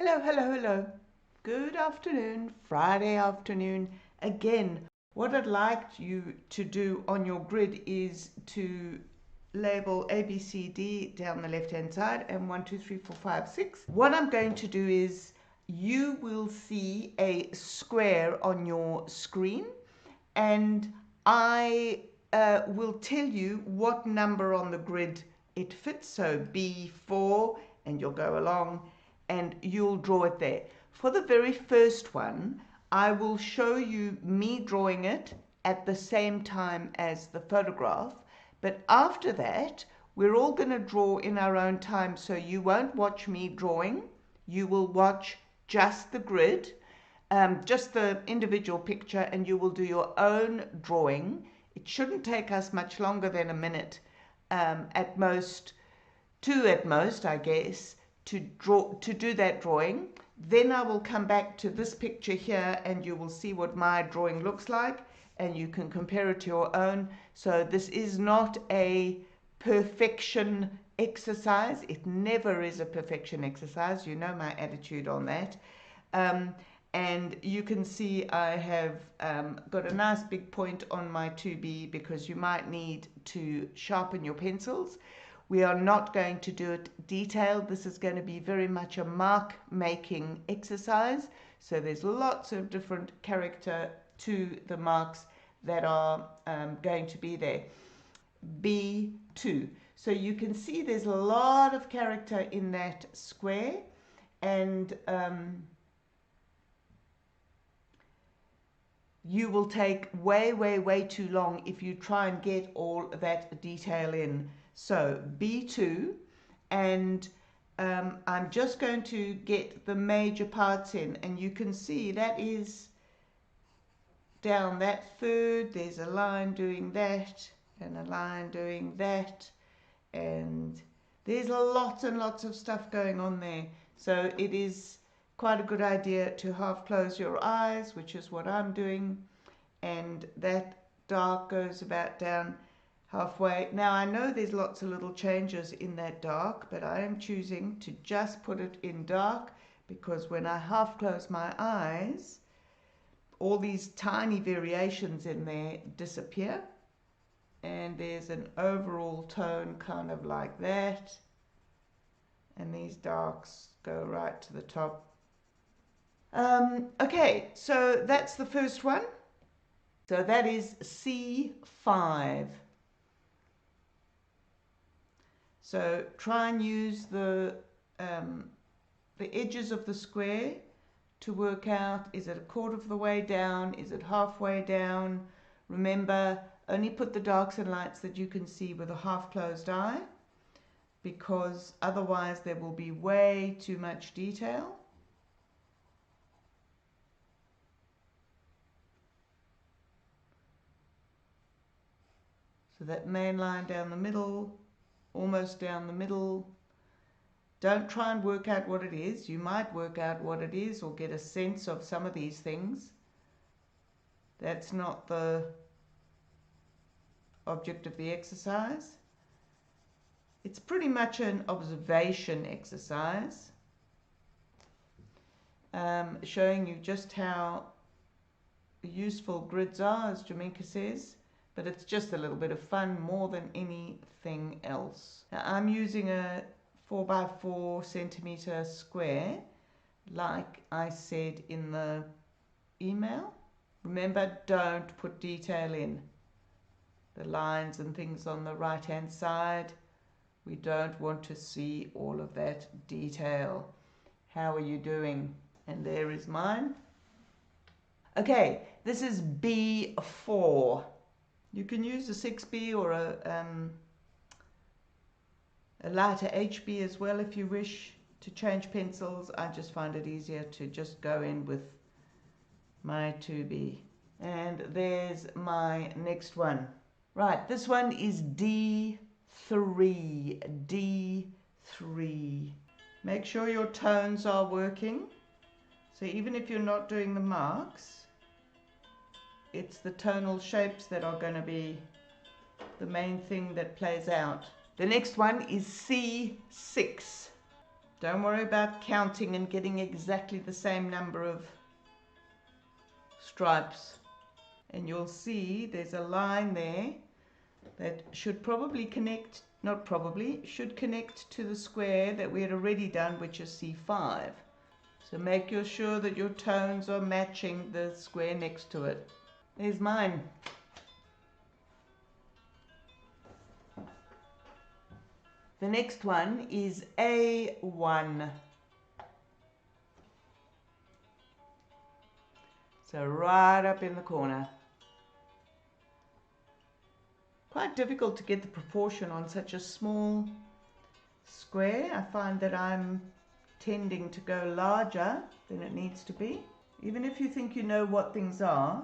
Hello, hello, hello. Good afternoon, Friday afternoon. Again, what I'd like you to do on your grid is to label A, B, C, D down the left-hand side and 1, 2, 3, 4, 5, 6. What I'm going to do is you will see a square on your screen and I will tell you what number on the grid it fits. So B4, and you'll go along and you'll draw it there. For the very first one, I will show you me drawing it at the same time as the photograph. But after that, we're all going to draw in our own time. So you won't watch me drawing. You will watch just the grid, just the individual picture, and you will do your own drawing. It shouldn't take us much longer than a minute, at most, two at most, I guess, to do that drawing. Then I will come back to this picture here and you will see what my drawing looks like and you can compare it to your own. So this is not a perfection exercise. It never is a perfection exercise. You know my attitude on that. And you can see I have got a nice big point on my 2B because you might need to sharpen your pencils. We are not going to do it detailed. This is going to be very much a mark making exercise. So there's lots of different character to the marks that are going to be there. B2. So you can see there's a lot of character in that square, and you will take way too long if you try and get all that detail in. So B2, and I'm just going to get the major parts in, and you can see that is down that third. There's a line doing that and a line doing that, and there's lots and lots of stuff going on there. So it is quite a good idea to half close your eyes, which is what I'm doing, and that dark goes about down halfway. Now I know there's lots of little changes in that dark, but I am choosing to just put it in dark because when I half close my eyes, all these tiny variations in there disappear, and there's an overall tone kind of like that, and these darks go right to the top. Okay, so that's the first one. So that is C5. So try and use the edges of the square to work out, is it a quarter of the way down, is it halfway down? Remember, only put the darks and lights that you can see with a half closed eye, because otherwise there will be way too much detail. So that main line down the middle, almost down the middle. Don't try and work out what it is. You might work out what it is or get a sense of some of these things. That's not the object of the exercise. It's pretty much an observation exercise, showing you just how useful grids are, as Jaminka says. But it's just a little bit of fun more than anything else. Now, I'm using a 4 by 4 centimeter square, like I said in the email. Remember, don't put detail in. The lines and things on the right hand side, we don't want to see all of that detail. How are you doing? And there is mine. Okay, this is B4. You can use a 6B or a lighter HB as well if you wish to change pencils. I just find it easier to just go in with my 2B. And there's my next one. Right, this one is D3. D3. Make sure your tones are working. So even if you're not doing the marks, it's the tonal shapes that are going to be the main thing that plays out. The next one is C6. Don't worry about counting and getting exactly the same number of stripes. And you'll see there's a line there that should probably connect, not probably, should connect to the square that we had already done, which is C5. So make sure that your tones are matching the square next to it. There's mine. The next one is A1. So right up in the corner. Quite difficult to get the proportion on such a small square. I find that I'm tending to go larger than it needs to be. Even if you think you know what things are,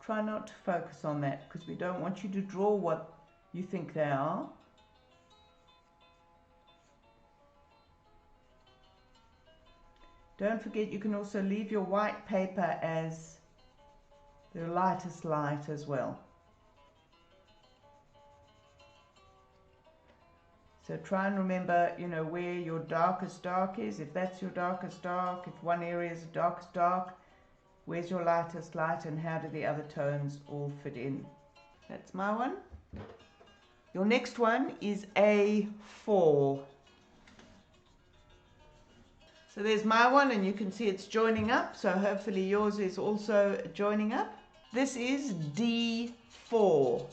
try not to focus on that, because we don't want you to draw what you think they are. Don't forget, you can also leave your white paper as the lightest light as well. So try and remember, you know, where your darkest dark is. If that's your darkest dark, if one area is the darkest dark, where's your lightest light and how do the other tones all fit in? That's my one. Your next one is A4. So there's my one, and you can see it's joining up, so hopefully yours is also joining up. This is D4.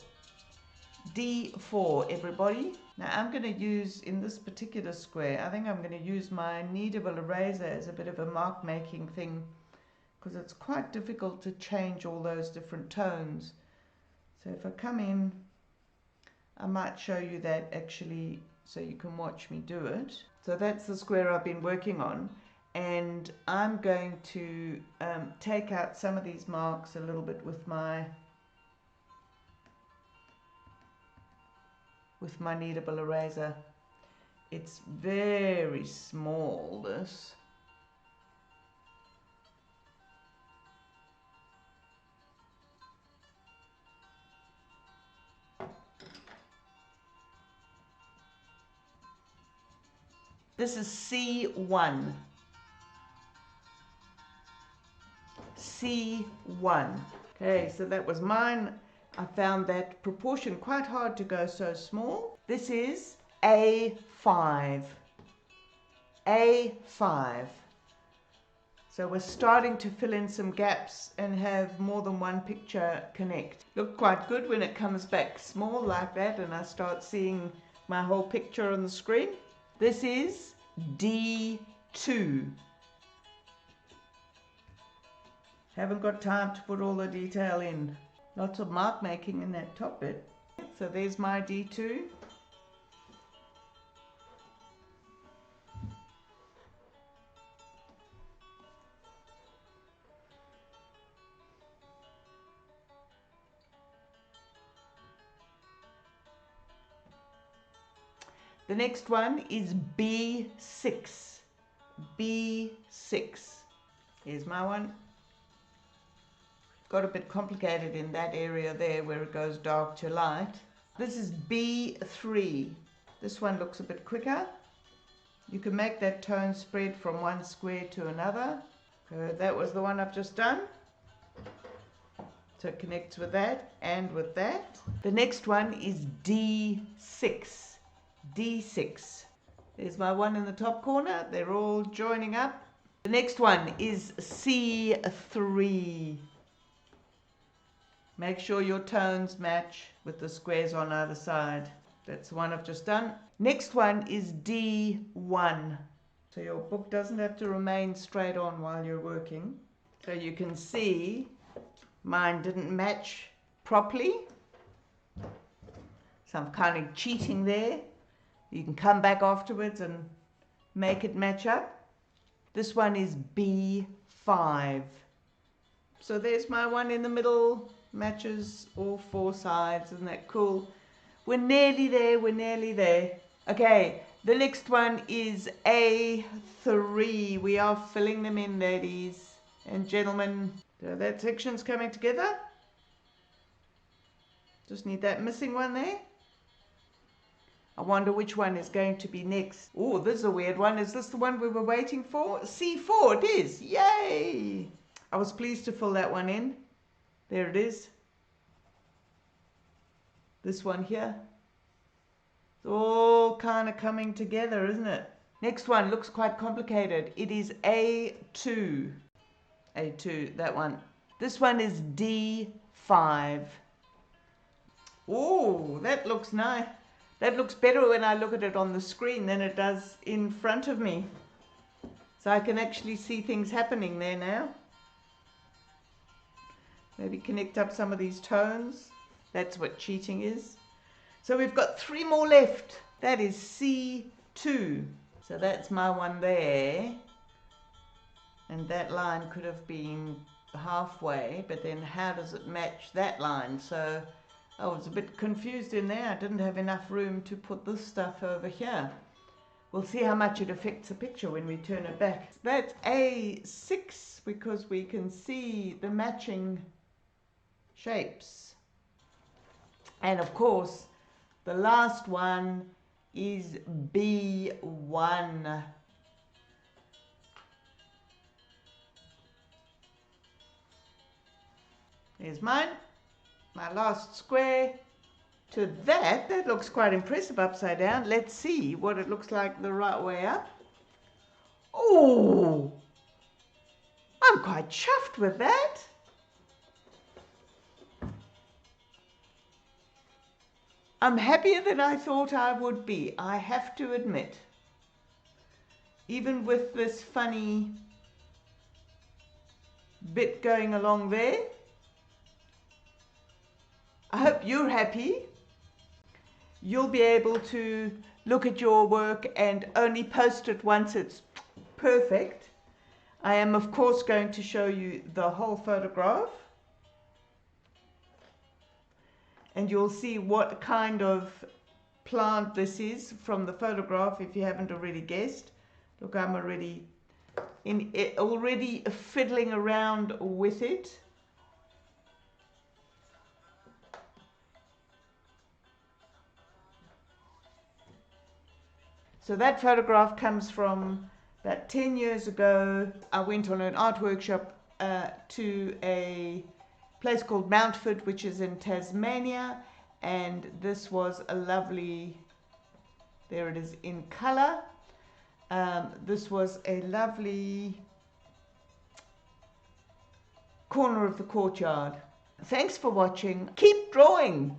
D4, everybody. Now I'm going to use, in this particular square, I think I'm going to use my kneadable eraser as a bit of a mark making thing, because it's quite difficult to change all those different tones. So if I come in, I might show you that actually, so you can watch me do it. So that's the square I've been working on, and I'm going to take out some of these marks a little bit with my kneadable eraser. It's very small, this. This is C1. C1. Okay, so that was mine. I found that proportion quite hard to go so small. This is A5. A5. So we're starting to fill in some gaps and have more than one picture connect. Look quite good when it comes back small like that and I start seeing my whole picture on the screen. This is D2. Haven't got time to put all the detail in. Lots of mark making in that top bit. So there's my D2. The next one is B6. B6. Here's my one. Got a bit complicated in that area there where it goes dark to light. This is B3. This one looks a bit quicker. You can make that tone spread from one square to another. So that was the one I've just done. So it connects with that and with that. The next one is D6. D6. There's my one in the top corner. They're all joining up. The next one is C3. Make sure your tones match with the squares on either side. That's the one I've just done. Next one is D1. So your book doesn't have to remain straight on while you're working. So you can see mine didn't match properly. So I'm kind of cheating there. You can come back afterwards and make it match up. This one is B5. So there's my one in the middle. Matches all four sides. Isn't that cool? We're nearly there. We're nearly there. Okay, the next one is A3. We are filling them in, ladies and gentlemen. So that section's coming together. Just need that missing one there. I wonder which one is going to be next. Oh, this is a weird one. Is this the one we were waiting for? C4, it is. Yay! I was pleased to fill that one in. There it is. This one here. It's all kind of coming together, isn't it? Next one looks quite complicated. It is A2. A2, that one. This one is D5. Oh, that looks nice. That looks better when I look at it on the screen than it does in front of me. So I can actually see things happening there now. Maybe connect up some of these tones. That's what cheating is. So we've got 3 more left. That is C2. So that's my one there. And that line could have been halfway, but then how does it match that line? So I was a bit confused in there. I didn't have enough room to put this stuff over here. We'll see how much it affects the picture when we turn it back. That's A6 because we can see the matching shapes. And of course, the last one is B1. There's mine, my last square. To that looks quite impressive upside down. Let's see what it looks like the right way up. Oh, I'm quite chuffed with that. I'm happier than I thought I would be, I have to admit. Even with this funny bit going along there. I hope you're happy. You'll be able to look at your work and only post it once it's perfect. I am of course going to show you the whole photograph. And you'll see what kind of plant this is from the photograph if you haven't already guessed. Look, I'm already fiddling around with it. So that photograph comes from about 10 years ago. I went on an art workshop to a place called Mountford, which is in Tasmania, and this was a lovely, there it is in color. This was a lovely corner of the courtyard. Thanks for watching. Keep drawing.